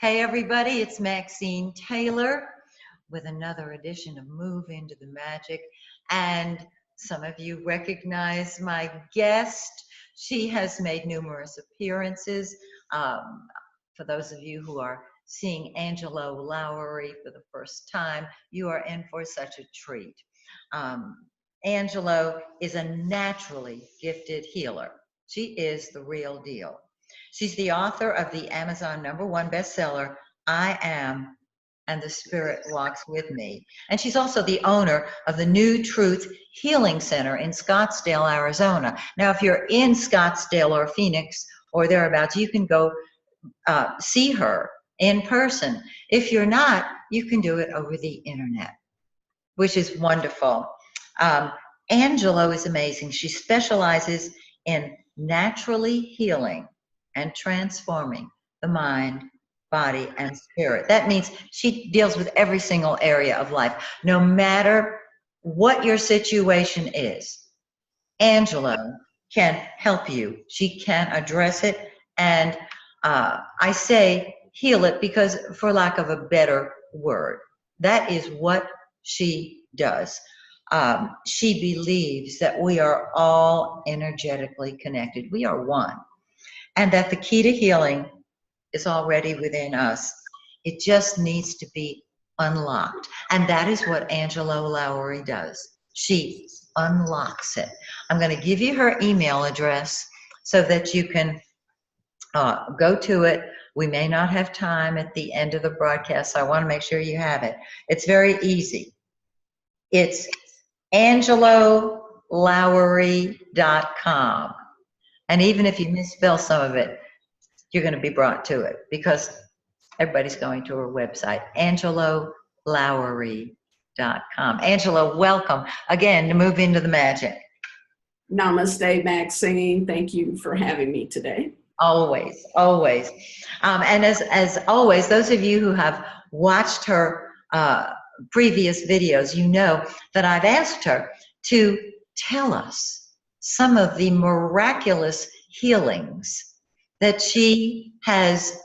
Hey everybody, it's Maxine Taylor with another edition of Move Into the Magic. And some of you recognize my guest. She has made numerous appearances. For those of you who are seeing Angelo Lowry for the first time, you are in for such a treat. Angelo is a naturally gifted healer. She is the real deal. She's the author of the Amazon #1 bestseller, I Am, and the Spirit Walks With Me. And she's also the owner of the New Truth Healing Center in Scottsdale, Arizona. Now, if you're in Scottsdale or Phoenix or thereabouts, you can go see her in person. If you're not, you can do it over the internet, which is wonderful. Angelo is amazing. She specializes in naturally healing and transforming the mind, body, and spirit. That means she deals with every single area of life. No matter what your situation is, Angelo can help you. She can address it. And I say heal it because, for lack of a better word, that is what she does. She believes that we are all energetically connected. We are one. And that the key to healing is already within us. It just needs to be unlocked. And that is what Angelo Lowry does. She unlocks it. I'm going to give you her email address so that you can go to it. We may not have time at the end of the broadcast, so I want to make sure you have it. It's very easy. It's angelolowry.com. And even if you misspell some of it, you're going to be brought to it because everybody's going to her website, angelolowry.com. Angelo, welcome again to Move Into the Magic. Namaste, Maxine. Thank you for having me today. Always, always. And as always, those of you who have watched her previous videos, you know that I've asked her to tell us some of the miraculous healings that she has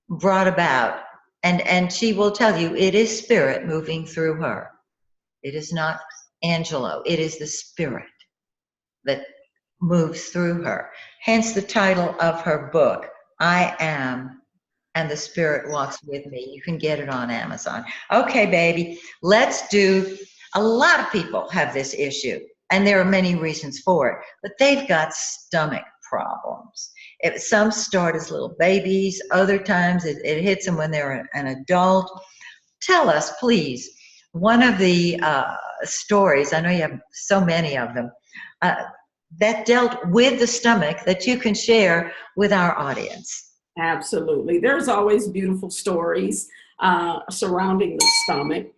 brought about. And she will tell you it is spirit moving through her. It is not Angelo. It is the spirit that moves through her. Hence the title of her book, I Am, and the Spirit Walks With Me. You can get it on Amazon. Okay, baby, let's do, a lot of people have this issue, and there are many reasons for it, but they've got stomach problems. Some start as little babies, other times it hits them when they're an adult. Tell us, please, one of the stories, I know you have so many of them, that dealt with the stomach that you can share with our audience. Absolutely. There's always beautiful stories surrounding the stomach.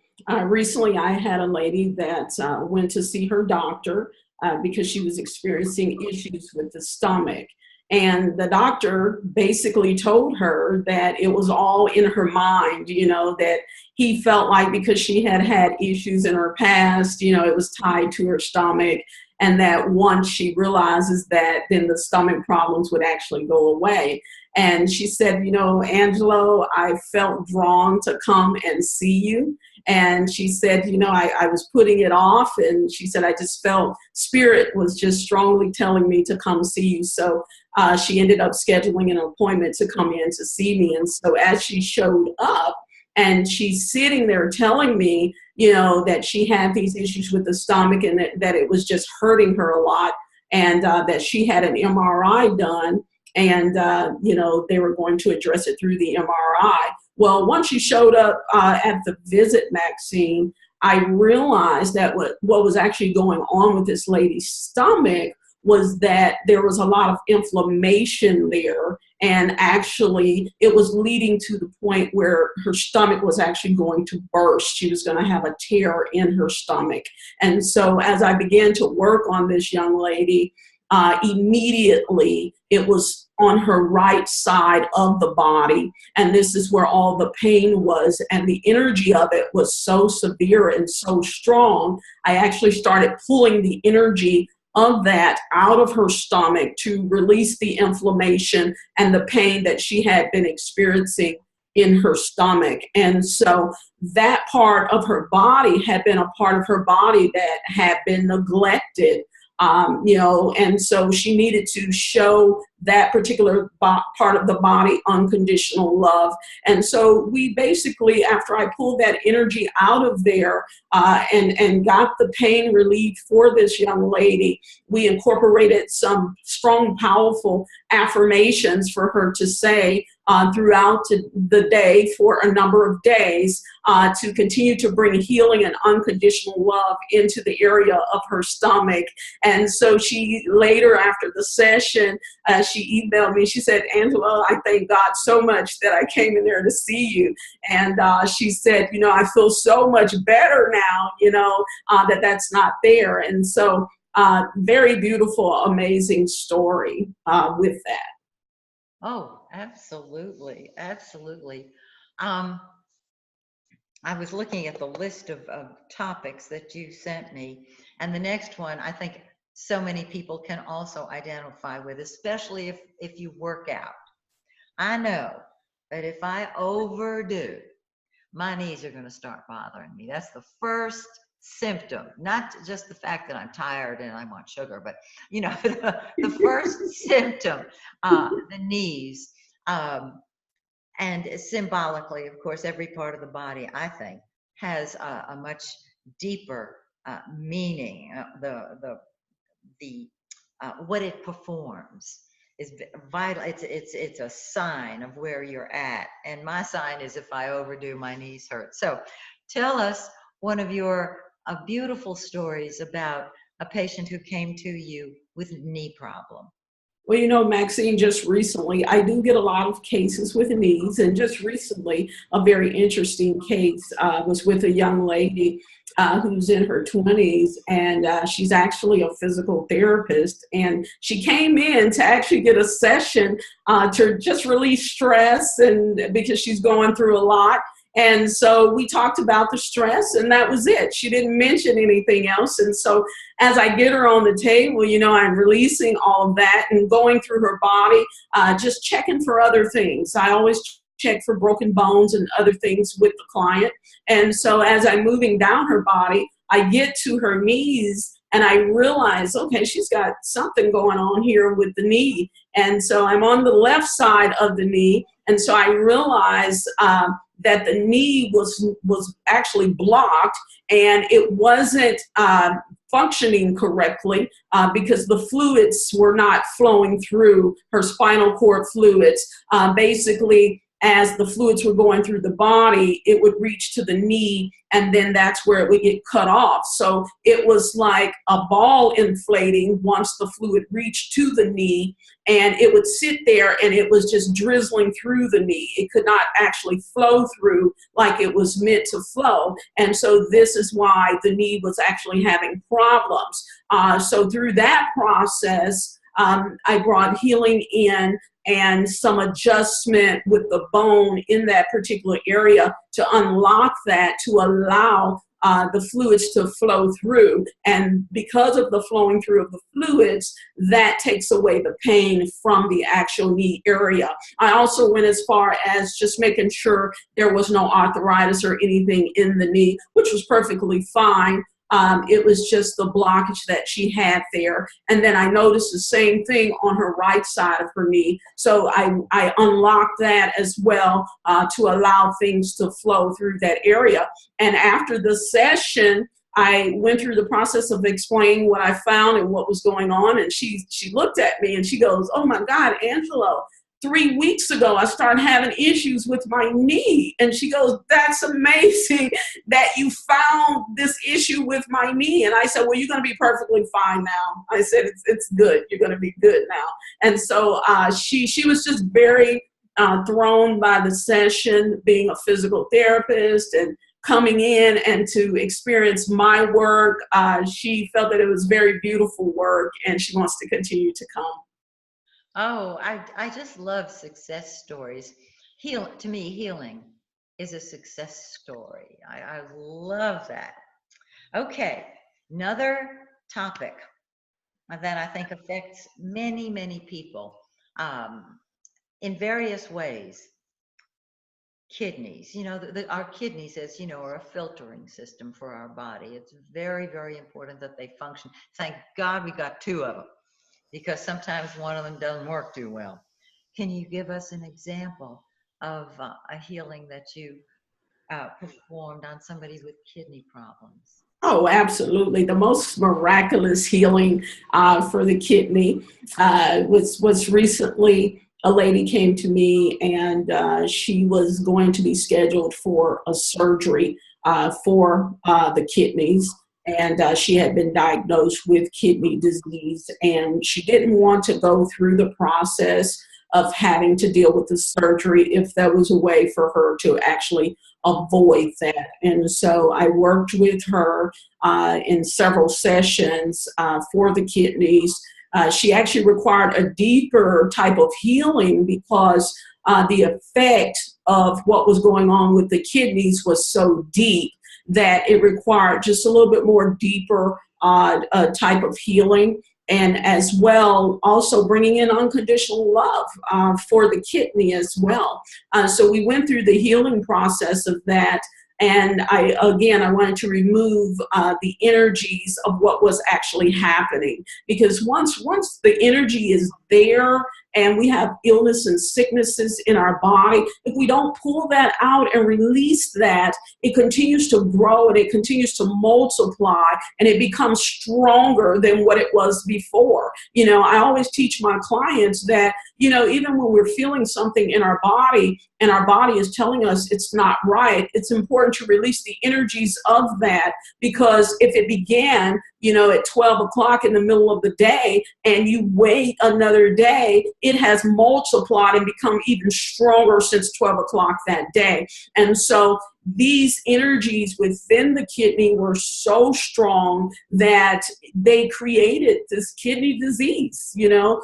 Recently, I had a lady that went to see her doctor because she was experiencing issues with the stomach. And the doctor basically told her that it was all in her mind, you know, that he felt like because she had had issues in her past, you know, it was tied to her stomach. And that once she realizes that, then the stomach problems would actually go away. And she said, you know, Angelo, I felt drawn to come and see you. And she said, you know, I was putting it off. And she said, I just felt spirit was just strongly telling me to come see you. So she ended up scheduling an appointment to come in to see me. And so as she showed up, and she's sitting there telling me, you know, that she had these issues with the stomach and that it was just hurting her a lot, and that she had an MRI done, and, you know, they were going to address it through the MRI. Well, once she showed up at the visit, Maxine, I realized that what was actually going on with this lady's stomach was that there was a lot of inflammation there, and actually it was leading to the point where her stomach was actually going to burst. She was going to have a tear in her stomach. And so as I began to work on this young lady, immediately it was on her right side of the body, and this is where all the pain was, and the energy of it was so severe and so strong. I actually started pulling the energy of that out of her stomach to release the inflammation and the pain that she had been experiencing in her stomach. And so that part of her body had been a part of her body that had been neglected. And so she needed to show that particular part of the body unconditional love. And so we basically, after I pulled that energy out of there and got the pain relief for this young lady, we incorporated some strong, powerful affirmations for her to say throughout the day for a number of days to continue to bring healing and unconditional love into the area of her stomach. And so she later, after the session, she emailed me. She said, "Angela, I thank God so much that I came in there to see you." And she said, "I feel so much better now, that that's not there." And so very beautiful, amazing story with that. Oh, absolutely. Absolutely. I was looking at the list of topics that you sent me, and the next one I think so many people can also identify with, especially if you work out. I know that if I overdo, my knees are going to start bothering me. That's the first symptom, not just the fact that I'm tired and I want sugar, but the first symptom, the knees. And symbolically, of course, every part of the body, I think, has a much deeper meaning. The what it performs is vital. It's a sign of where you're at. And my sign is if I overdo, my knees hurt. So, tell us one of your beautiful stories about a patient who came to you with knee problem. Well, Maxine, just recently, I do get a lot of cases with knees, and just recently, a very interesting case was with a young lady who's in her 20s, and she's actually a physical therapist, and she came in to actually get a session to just release stress, and because she's going through a lot. And so we talked about the stress, and that was it. She didn't mention anything else. And so as I get her on the table, I'm releasing all of that and going through her body, just checking for other things. I always check for broken bones and other things with the client. And so as I'm moving down her body, I get to her knees and I realize, okay, she's got something going on here with the knee. And so I'm on the left side of the knee. And so I realize that the knee was actually blocked, and it wasn't functioning correctly because the fluids were not flowing through her spinal cord fluids. Basically, as the fluids were going through the body, it would reach to the knee, and then that's where it would get cut off. So it was like a ball inflating once the fluid reached to the knee, and it would sit there and it was just drizzling through the knee. It could not actually flow through like it was meant to flow. And so this is why the knee was actually having problems. So through that process, I brought healing in and some adjustment with the bone in that particular area to unlock that, to allow the fluids to flow through. And because of the flowing through of the fluids, that takes away the pain from the actual knee area. I also went as far as just making sure there was no arthritis or anything in the knee, which was perfectly fine. It was just the blockage that she had there. And then I noticed the same thing on her right side of her knee. So I unlocked that as well to allow things to flow through that area. And after the session, I went through the process of explaining what I found and what was going on. And she looked at me and she goes, "Oh my God, Angelo, 3 weeks ago, I started having issues with my knee." And she goes, "That's amazing that you found this issue with my knee." And I said, "Well, you're going to be perfectly fine now." I said, it's good. You're going to be good now. And so she was just very thrown by the session, being a physical therapist and coming in and to experience my work. She felt that it was very beautiful work, and she wants to continue to come. Oh, I just love success stories. To me, healing is a success story. I love that. Okay, another topic that I think affects many, many people in various ways. kidneys. You know, our kidneys, as you know, are a filtering system for our body. It's very, very important that they function. Thank God we got two of them, because sometimes one of them doesn't work too well. Can you give us an example of a healing that you performed on somebody with kidney problems? Oh, absolutely. The most miraculous healing for the kidney was recently a lady came to me and she was going to be scheduled for a surgery for the kidneys. And she had been diagnosed with kidney disease, and she didn't want to go through the process of having to deal with the surgery if there was a way for her to actually avoid that. And so I worked with her in several sessions for the kidneys. She actually required a deeper type of healing because the effect of what was going on with the kidneys was so deep that it required just a little bit more deeper type of healing. And as well, also bringing in unconditional love for the kidney as well. So we went through the healing process of that. And I wanted to remove the energies of what was actually happening. Because once the energy is there and we have illness and sicknesses in our body, if we don't pull that out and release that, it continues to grow and it continues to multiply and it becomes stronger than what it was before. You know, I always teach my clients that, you know, even when we're feeling something in our body and our body is telling us it's not right, it's important to release the energies of that, because if it began, you know, at 12 o'clock in the middle of the day and you wait another day, it has multiplied and become even stronger since 12 o'clock that day. And so these energies within the kidney were so strong that they created this kidney disease, you know,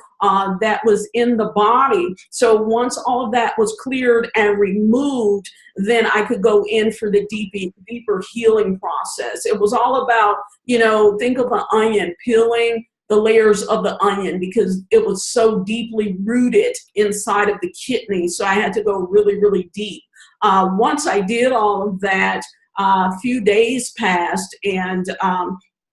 that was in the body. So once all of that was cleared and removed, then I could go in for the deeper healing process. It was all about, you know, think of an onion, peeling the layers of the onion, because it was so deeply rooted inside of the kidney. So I had to go really, really deep. Once I did all of that, a few days passed, and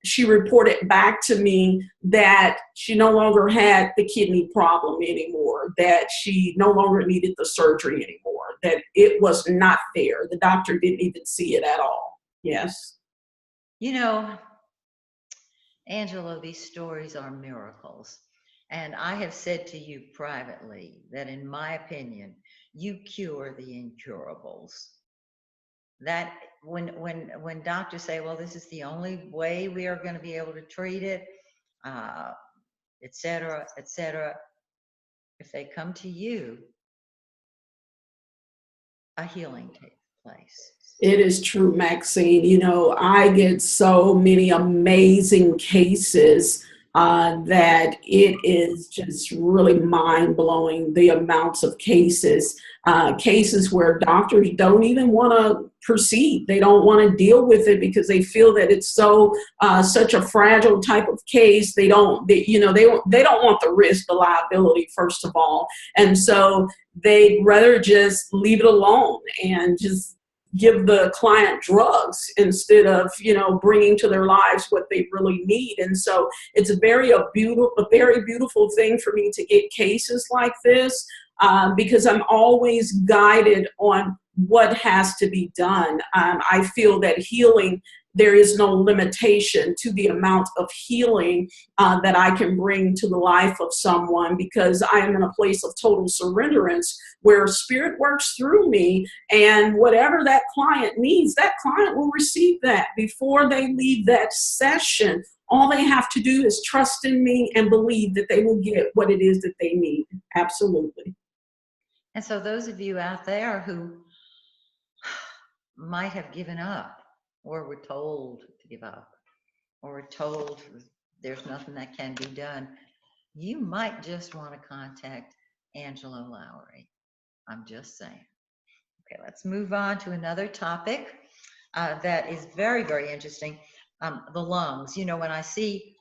she reported back to me that she no longer had the kidney problem anymore, that she no longer needed the surgery anymore, that it was not there. The doctor didn't even see it at all. Yes. You know, Angelo, these stories are miracles. And I have said to you privately that, in my opinion, you cure the incurables. That when doctors say, well, this is the only way we are going to be able to treat it, et cetera, et cetera, if they come to you, a healing takes place. It is true, Maxine. You know, I get so many amazing cases that it is just really mind-blowing, the amounts of cases where doctors don't even want to proceed. They don't want to deal with it because they feel that it's so such a fragile type of case. They don't want the risk, the liability, first of all. And so they'd rather just leave it alone and just give the client drugs instead of, you know, bringing to their lives what they really need. And so it's a very beautiful thing for me to get cases like this, because I'm always guided on what has to be done. I feel that healing, there is no limitation to the amount of healing that I can bring to the life of someone, because I am in a place of total surrenderance where spirit works through me, and whatever that client needs, that client will receive that before they leave that session. All they have to do is trust in me and believe that they will get what it is that they need. Absolutely. And so those of you out there who might have given up, or were told to give up, or were told there's nothing that can be done, you might just want to contact Angelo Lowry. I'm just saying. Okay, let's move on to another topic that is very, very interesting. The lungs. You know, when I think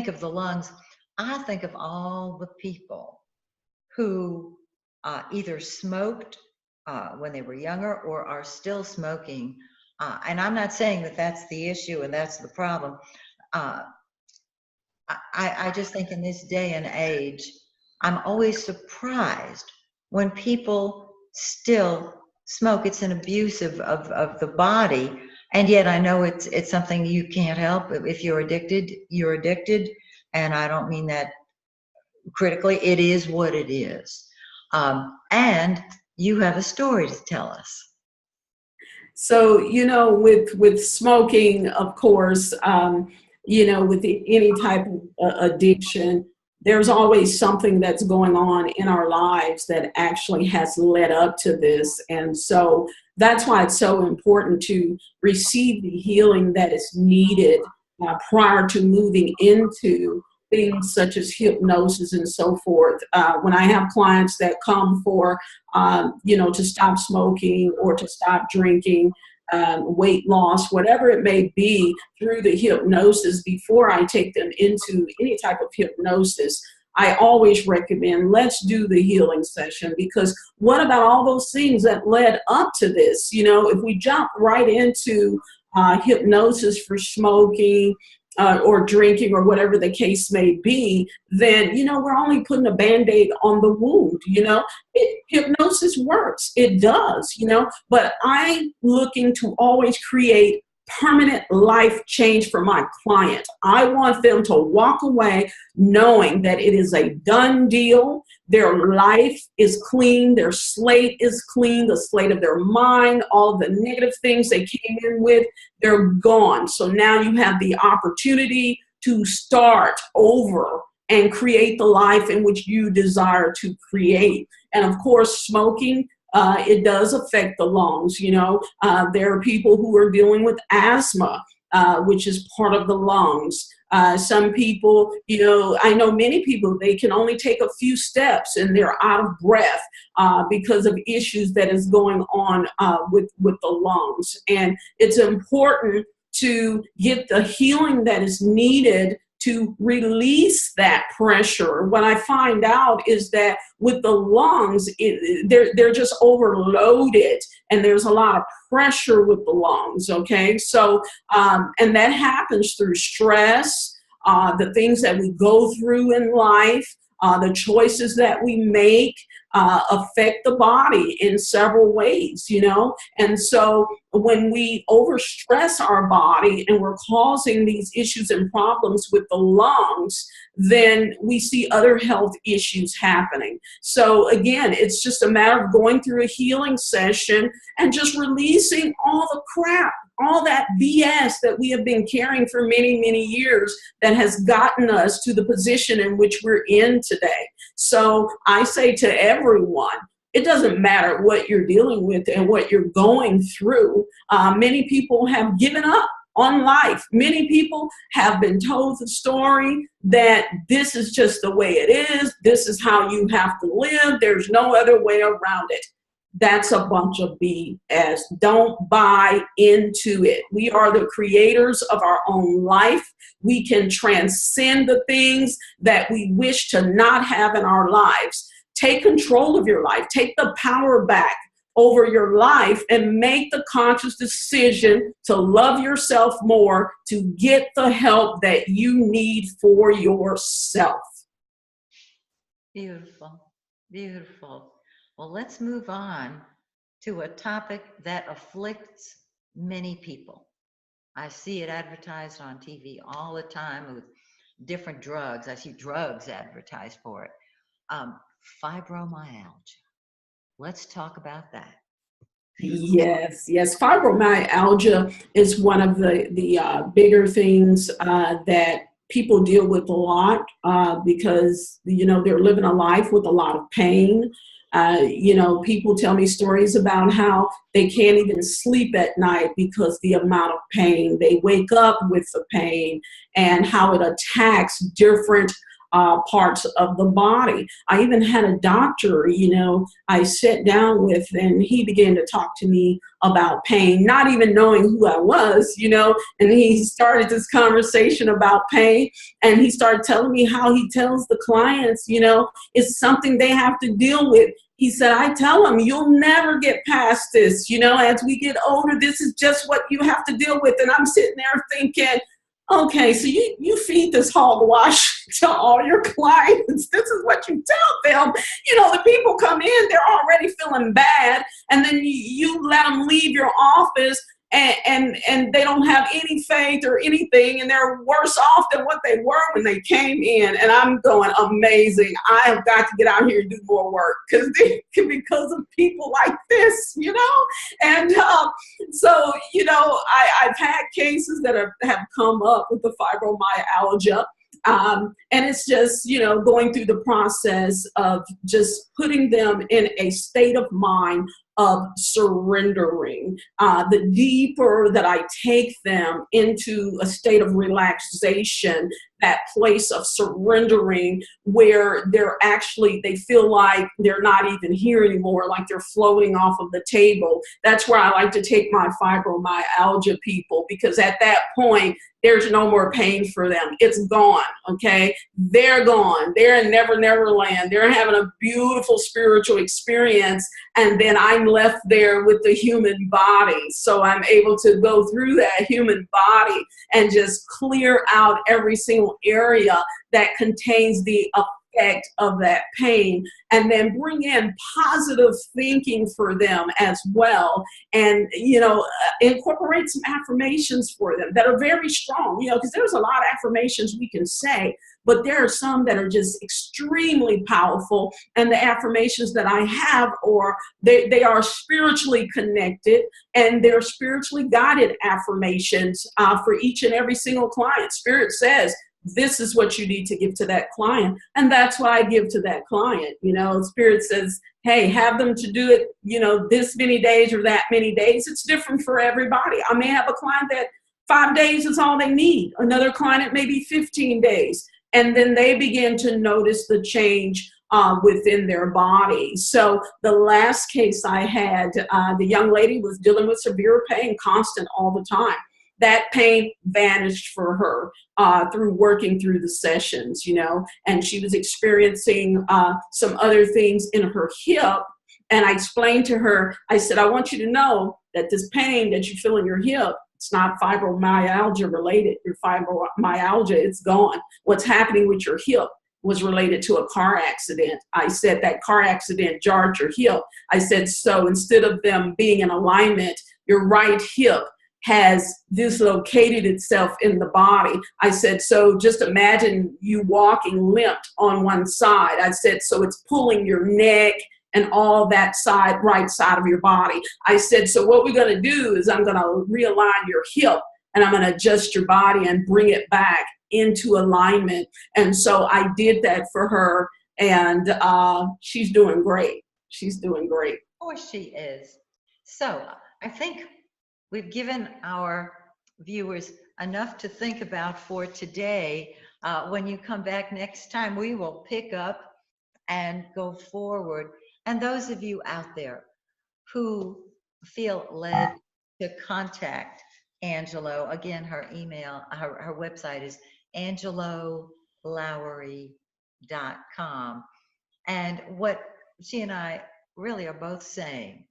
of the lungs, I think of all the people who either smoked when they were younger or are still smoking. And I'm not saying that that's the issue and that's the problem. Uh, I just think in this day and age, I'm always surprised when people still smoke. It's an abuse of the body. And yet I know it's something you can't help. If you're addicted, you're addicted. And I don't mean that critically. It is what it is. And you have a story to tell us. So, with smoking, of course, with any type of addiction, there's always something that's going on in our lives that actually has led up to this. And so that's why it's so important to receive the healing that is needed prior to moving into things such as hypnosis and so forth. When I have clients that come for, to stop smoking or to stop drinking, weight loss, whatever it may be, through the hypnosis, before I take them into any type of hypnosis, I always recommend, let's do the healing session, because what about all those things that led up to this? If we jump right into hypnosis for smoking, or drinking, or whatever the case may be, then, we're only putting a Band-Aid on the wound. Hypnosis works. It does, but I'm looking to always create permanent life change for my client. I want them to walk away knowing that it is a done deal. Their life is clean. Their slate is clean. The slate of their mind, all the negative things they came in with, they're gone. So now you have the opportunity to start over and create the life in which you desire to create. And of course, smoking, it does affect the lungs. There are people who are dealing with asthma, which is part of the lungs. Some people, I know many people, they can only take a few steps and they're out of breath because of issues that is going on with the lungs. And it's important to get the healing that is needed to release that pressure. What I find out is that with the lungs, they're just overloaded, and there's a lot of pressure with the lungs, okay? So, and that happens through stress, the things that we go through in life, the choices that we make affect the body in several ways, And so when we overstress our body and we're causing these issues and problems with the lungs, then we see other health issues happening. So again, it's just a matter of going through a healing session and just releasing all the crap, all that BS that we have been carrying for many, many years that has gotten us to the position in which we're in today. So I say to everyone, it doesn't matter what you're dealing with and what you're going through. Many people have given up on life. Many people have been told the story that this is just the way it is. This is how you have to live. There's no other way around it. That's a bunch of BS. Don't buy into it. We are the creators of our own life. We can transcend the things that we wish to not have in our lives. Take control of your life. Take the power back over your life and make the conscious decision to love yourself more, to get the help that you need for yourself. Beautiful, beautiful. Well, let's move on to a topic that afflicts many people. I see it advertised on TV all the time with different drugs. I see drugs advertised for it. Fibromyalgia. Let's talk about that. Yes. Fibromyalgia is one of the bigger things that people deal with a lot because, they're living a life with a lot of pain. People tell me stories about how they can't even sleep at night because the amount of pain. They wake up with the pain and how it attacks different parts of the body. I even had a doctor, I sat down with, and he began to talk to me about pain, not even knowing who I was, and he started this conversation about pain, and he started telling me how he tells the clients, it's something they have to deal with. he said, I tell him, you'll never get past this. You know, as we get older, this is just what you have to deal with. And I'm sitting there thinking, okay, so you feed this hogwash to all your clients. This is what you tell them. You know, the people come in, they're already feeling bad. And then you let them leave your office and they don't have any faith or anything, and they're worse off than what they were when they came in. And I'm going, amazing. I have got to get out here and do more work because of people like this, you know. And so, you know, I've had cases that have come up with the fibromyalgia. And it's just, you know, going through the process of just putting them in a state of mind of surrendering. The deeper that I take them into a state of relaxation, that place of surrendering where they feel like they're not even here anymore, like they're floating off of the table. That's where I like to take my fibromyalgia people, because at that point, there's no more pain for them. It's gone, okay? They're gone. They're in Never Never Land. They're having a beautiful spiritual experience, and then I'm left there with the human body. So I'm able to go through that human body and just clear out every single area that contains the effect of that pain, and then bring in positive thinking for them as well. And, you know, incorporate some affirmations for them that are very strong, you know, because there's a lot of affirmations we can say, but there are some that are just extremely powerful. And the affirmations that I have, or they are spiritually connected, and they're spiritually guided affirmations for each and every single client. Spirit says, this is what you need to give to that client. And that's what I give to that client. You know, Spirit says, hey, have them to do it, you know, this many days or that many days. It's different for everybody. I may have a client that 5 days is all they need. Another client, maybe 15 days. And then they begin to notice the change within their body. So the last case I had, the young lady was dealing with severe pain, constant all the time. That pain vanished for her through working through the sessions, you know, and she was experiencing some other things in her hip. And I explained to her, I said, I want you to know that this pain that you feel in your hip, it's not fibromyalgia related. Your fibromyalgia, it's gone. What's happening with your hip was related to a car accident. I said that car accident jarred your hip. I said, so instead of them being in alignment, your right hip has dislocated itself in the body. I said, so just imagine you walking limped on one side. I said, so it's pulling your neck and all that side, right side of your body. I said, so what we're going to do is I'm going to realign your hip, and I'm going to adjust your body and bring it back into alignment. And so I did that for her, and she's doing great. She's doing great. Of course she is. So I think we've given our viewers enough to think about for today. When you come back next time, we will pick up and go forward. And those of you out there who feel led to contact Angelo, again, her email, her website is angelolowery.com. And what she and I really are both saying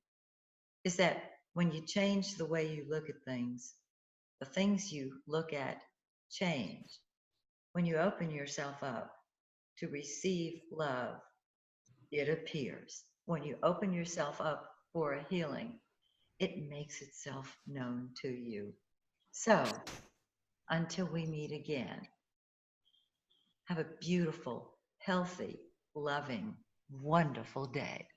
is that when you change the way you look at things, the things you look at change. When you open yourself up to receive love, it appears. When you open yourself up for a healing, it makes itself known to you. So, until we meet again, have a beautiful, healthy, loving, wonderful day.